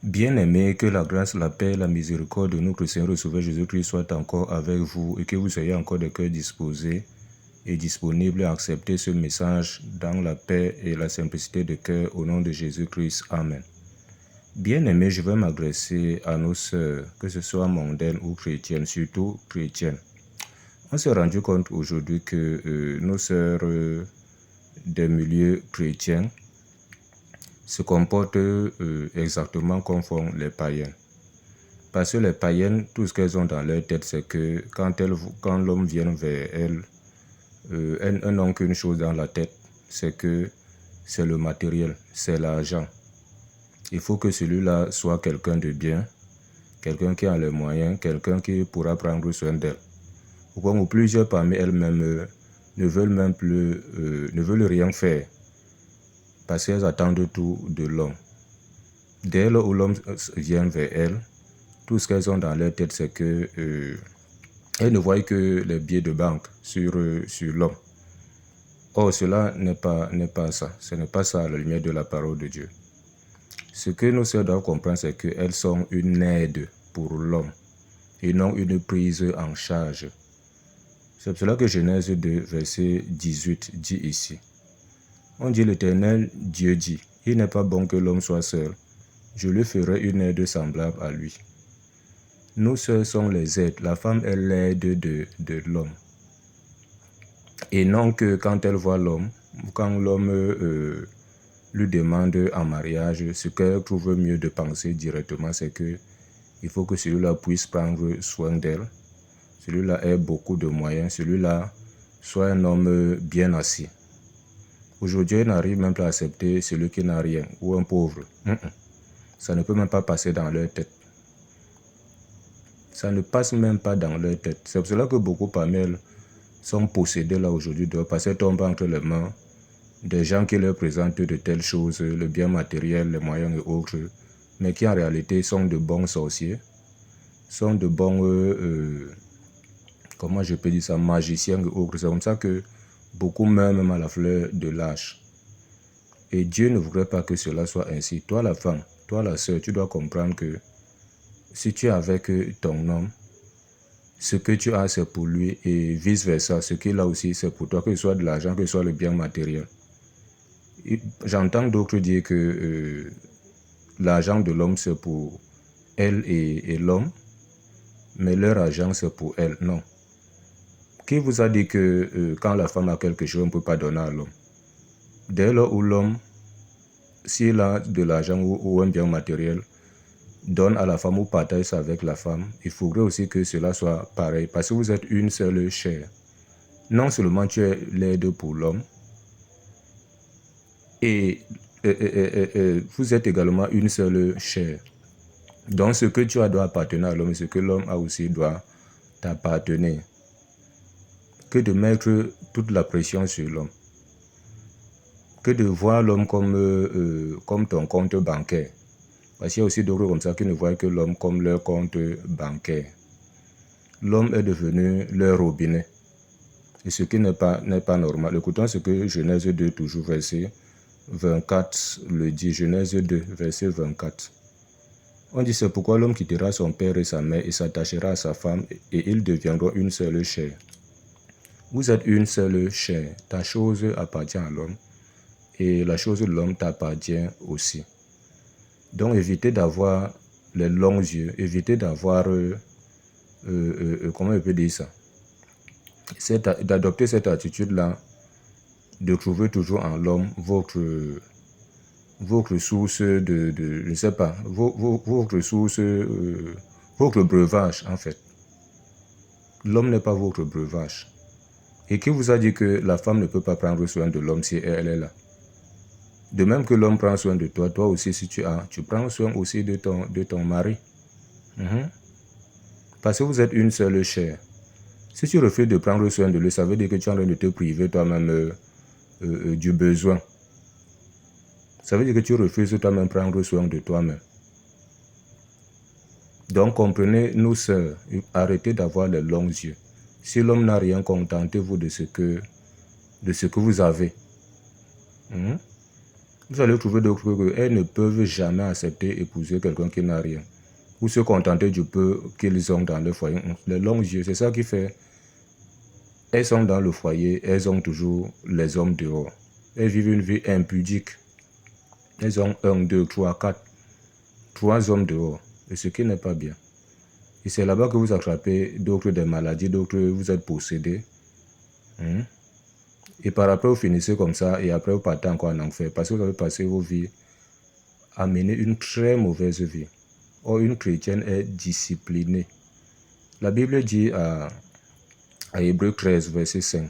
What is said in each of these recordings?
Bien-aimés, que la grâce, la paix, la miséricorde de notre Seigneur et Sauveur Jésus-Christ soit encore avec vous et que vous soyez encore de cœur disposés et disponibles à accepter ce message dans la paix et la simplicité de cœur au nom de Jésus-Christ. Amen. Bien-aimés, je vais m'adresser à nos sœurs, que ce soit mondaines ou chrétiennes, surtout chrétiennes. On s'est rendu compte aujourd'hui que nos sœurs des milieux chrétiens se comportent exactement comme font les païens. Parce que les païennes, tout ce qu'elles ont dans leur tête, c'est que quand l'homme vient vers elles, elles n'ont qu'une chose dans la tête, c'est que c'est le matériel, c'est l'argent. Il faut que celui-là soit quelqu'un de bien, quelqu'un qui a les moyens, quelqu'un qui pourra prendre soin d'elle. Ou plusieurs parmi elles-mêmes ne veulent rien faire parce qu'elles attendent tout de l'homme. Dès lors où l'homme vient vers elles, tout ce qu'elles ont dans leur tête, c'est que elles ne voient que les billets de banque sur l'homme. Or, cela n'est pas ça. Ce n'est pas ça à la lumière de la parole de Dieu. Ce que nos sœurs doivent comprendre, c'est qu'elles sont une aide pour l'homme et non une prise en charge. C'est pour cela que Genèse 2, verset 18 dit ici. On dit l'Éternel, Dieu dit, il n'est pas bon que l'homme soit seul. Je lui ferai une aide semblable à lui. Nos sœurs sont les aides. La femme est l'aide de l'homme. Et non que quand elle voit l'homme, quand l'homme lui demande en mariage, ce qu'elle trouve mieux de penser directement, c'est que il faut que celui-là puisse prendre soin d'elle. Celui-là ait beaucoup de moyens. Celui-là soit un homme bien assis. Aujourd'hui, elle n'arrive même pas à accepter celui qui n'a rien ou un pauvre. Ça ne peut même pas passer dans leur tête. Ça ne passe même pas dans leur tête. C'est pour cela que beaucoup parmi elles sont possédées là aujourd'hui parce qu'elles tombent entre les mains des gens qui leur présentent de telles choses, le bien matériel, les moyens et autres, mais qui en réalité sont de bons sorciers, sont de bons, comment je peux dire ça, magiciens et autres. C'est comme ça que beaucoup meurent même à la fleur de l'âge. Et Dieu ne voudrait pas que cela soit ainsi. Toi la femme, toi la sœur, tu dois comprendre que si tu es avec ton homme, ce que tu as, c'est pour lui et vice-versa. Ce qu'il a aussi, c'est pour toi, que ce soit de l'argent, que ce soit le bien matériel. J'entends d'autres dire que l'argent de l'homme, c'est pour elle et l'homme, mais leur argent, c'est pour elle. Non. Qui vous a dit que quand la femme a quelque chose, on ne peut pas donner à l'homme? Dès lors où l'homme, s'il a de l'argent ou un bien matériel, donne à la femme ou partage ça avec la femme, il faudrait aussi que cela soit pareil, parce que vous êtes une seule chair. Non seulement tu es l'aide pour l'homme, et vous êtes également une seule chair. Donc ce que tu as doit appartenir à l'homme et ce que l'homme a aussi doit t'appartenir. Que de mettre toute la pression sur l'homme. Que de voir l'homme comme ton compte bancaire. Parce qu'il y a aussi d'autres comme ça qui ne voient que l'homme comme leur compte bancaire. L'homme est devenu leur robinet. Et ce qui n'est pas normal. Écoutons ce que Genèse 2, toujours verset 24, le dit. Genèse 2, verset 24. On dit, c'est pourquoi l'homme quittera son père et sa mère et s'attachera à sa femme et ils deviendront une seule chair. Vous êtes une seule chair. Ta chose appartient à l'homme et la chose de l'homme t'appartient aussi. Donc évitez d'avoir les longs yeux, évitez d'avoir, comment on peut dire ça, d'adopter cette attitude-là, de trouver toujours en l'homme votre source je ne sais pas, votre source, votre breuvage en fait. L'homme n'est pas votre breuvage. Et qui vous a dit que la femme ne peut pas prendre soin de l'homme si elle est là? De même que l'homme prend soin de toi, toi aussi si tu prends soin aussi de ton mari. Parce que vous êtes une seule chair. Si tu refuses de prendre soin de lui, ça veut dire que tu es en train de te priver toi-même du besoin. Ça veut dire que tu refuses toi-même prendre soin de toi-même. Donc comprenez, nos sœurs, arrêtez d'avoir les longs yeux. Si l'homme n'a rien, contentez-vous de ce que vous avez. Vous allez trouver d'autres qu'elles ne peuvent jamais accepter épouser quelqu'un qui n'a rien. Ou se contenter du peu qu'ils ont dans le foyer. Les longs yeux, c'est ça qui fait. Elles sont dans le foyer, elles ont toujours les hommes dehors. Elles vivent une vie impudique. Elles ont 1, 2, 3, 4. 3 hommes dehors. Et ce qui n'est pas bien. Et c'est là-bas que vous attrapez d'autres des maladies, d'autres vous êtes possédés. Et par après, vous finissez comme ça et après, vous partez encore en enfer parce que vous avez passé vos vies à mener une très mauvaise vie. Or, une chrétienne est disciplinée. La Bible dit à Hébreux 13, verset 5,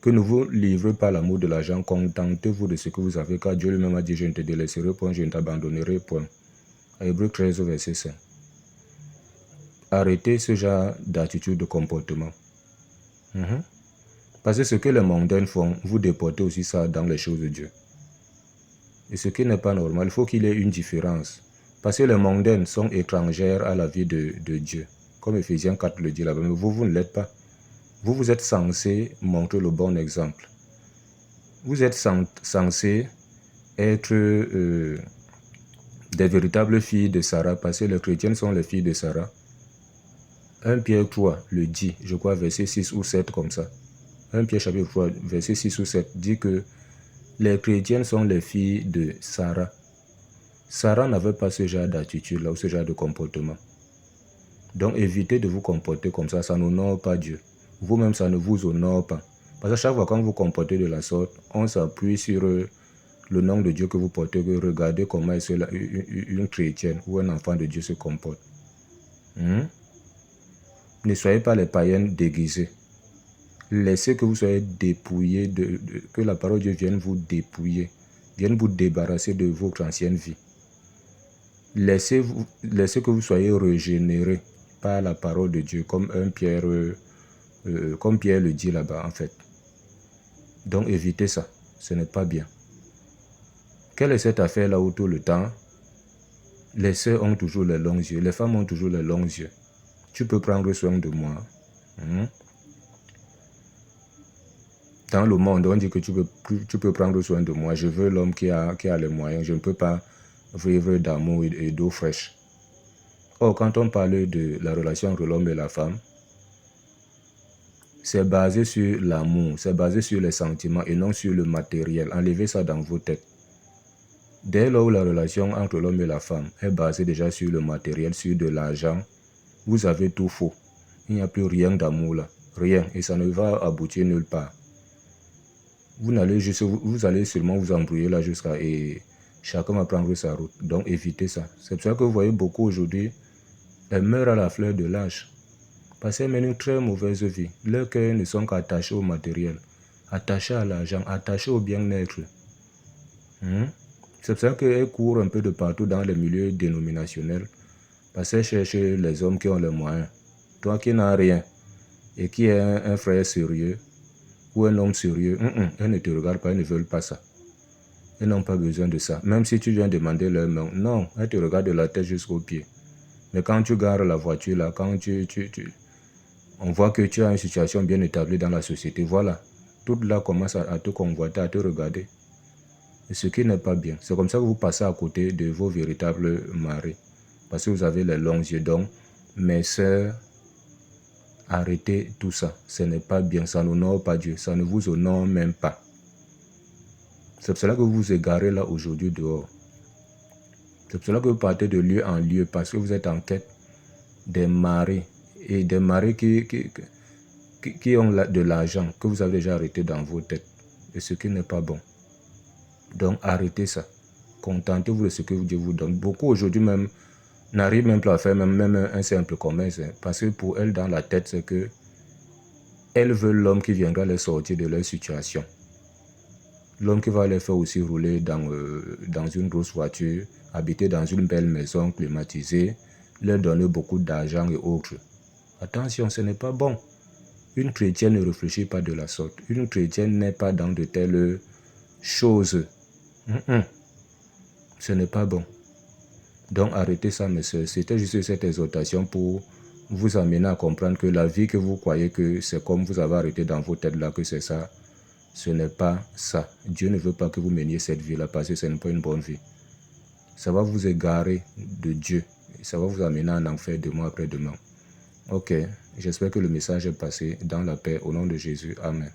que ne vous livrez pas l'amour de l'argent, contentez-vous de ce que vous avez, car Dieu lui-même a dit, je ne te délaisserai point, je ne t'abandonnerai point. À Hébreux 13, verset 5. Arrêtez ce genre d'attitude, de comportement. Parce que ce que les mondains font, vous déportez aussi ça dans les choses de Dieu. Et ce qui n'est pas normal, il faut qu'il y ait une différence. Parce que les mondaines sont étrangères à la vie de Dieu. Comme Ephésiens 4 le dit là-bas, mais vous ne l'êtes pas. Vous êtes censé montrer le bon exemple. Vous êtes censé être des véritables filles de Sarah, parce que les chrétiennes sont les filles de Sarah. 1 Pierre 3 le dit, je crois verset 6 ou 7 comme ça. 1 Pierre chapitre 3 verset 6 ou 7 dit que les chrétiennes sont les filles de Sarah. Sarah n'avait pas ce genre d'attitude-là ou ce genre de comportement. Donc évitez de vous comporter comme ça, ça n'honore pas Dieu. Vous-même, ça ne vous honore pas. Parce que chaque fois quand vous vous comportez de la sorte, on s'appuie sur le nom de Dieu que vous portez. Regardez comment est-ce une chrétienne ou un enfant de Dieu se comporte. Ne soyez pas les païennes déguisés. Laissez que vous soyez dépouillés, que la parole de Dieu vienne vous dépouiller, vienne vous débarrasser de votre ancienne vie. Laissez que vous soyez régénérés par la parole de Dieu, comme Pierre le dit là-bas en fait. Donc évitez ça, ce n'est pas bien. Quelle est cette affaire-là où tout le temps, les sœurs ont toujours les longs yeux, les femmes ont toujours les longs yeux. Tu peux prendre soin de moi. Dans le monde, on dit que tu peux prendre soin de moi. Je veux l'homme qui a les moyens. Je ne peux pas vivre d'amour et d'eau fraîche. Or, quand on parle de la relation entre l'homme et la femme, c'est basé sur l'amour, c'est basé sur les sentiments et non sur le matériel. Enlevez ça dans vos têtes. Dès lors où la relation entre l'homme et la femme est basée déjà sur le matériel, sur de l'argent, vous avez tout faux. Il n'y a plus rien d'amour là. Rien. Et ça ne va aboutir nulle part. Vous allez seulement vous embrouiller là jusqu'à... Et chacun va prendre sa route. Donc évitez ça. C'est pour ça que vous voyez beaucoup aujourd'hui, elles meurent à la fleur de l'âge. Parce qu'elles mènent une très mauvaise vie. Leurs cœurs ne sont qu'attachés au matériel, attachés à l'argent, attachés au bien-être. C'est pour ça qu'elles courent un peu de partout dans les milieux dénominationnels. Parce qu'elles cherchent les hommes qui ont les moyens. Toi qui n'as rien et qui est un frère sérieux ou un homme sérieux, elles ne te regardent pas, elles ne veulent pas ça. Elles n'ont pas besoin de ça. Même si tu viens demander leur main, non, elles te regardent de la tête jusqu'aux pieds. Mais quand tu gares la voiture là, quand on voit que tu as une situation bien établie dans la société, voilà, toutes là commencent à te convoiter, à te regarder. Et ce qui n'est pas bien. C'est comme ça que vous passez à côté de vos véritables maris. Parce que vous avez les longs yeux. Donc, mes sœurs, arrêtez tout ça. Ce n'est pas bien. Ça n'honore pas Dieu. Ça ne vous honore même pas. C'est pour cela que vous vous égarez là aujourd'hui dehors. C'est pour cela que vous partez de lieu en lieu. Parce que vous êtes en quête des maris. Et des maris qui ont de l'argent que vous avez déjà arrêté dans vos têtes. Et ce qui n'est pas bon. Donc arrêtez ça. Contentez-vous de ce que Dieu vous donne. Beaucoup aujourd'hui même n'arrivent même pas à faire même un simple commerce. Parce que pour elles, dans la tête, c'est que elles veulent l'homme qui viendra les sortir de leur situation. L'homme qui va les faire aussi rouler dans une grosse voiture, habiter dans une belle maison climatisée, leur donner beaucoup d'argent et autres. Attention, ce n'est pas bon. Une chrétienne ne réfléchit pas de la sorte. Une chrétienne n'est pas dans de telles choses. Ce n'est pas bon. Donc arrêtez ça, mes soeurs. C'était juste cette exhortation pour vous amener à comprendre que la vie que vous croyez que c'est comme vous avez arrêté dans vos têtes là, que c'est ça, Ce n'est pas ça. Dieu ne veut pas que vous meniez cette vie-là parce que ce n'est pas une bonne vie. Ça va vous égarer de Dieu. Ça va vous amener en enfer demain après demain. Ok, j'espère que le message est passé dans la paix au nom de Jésus. Amen.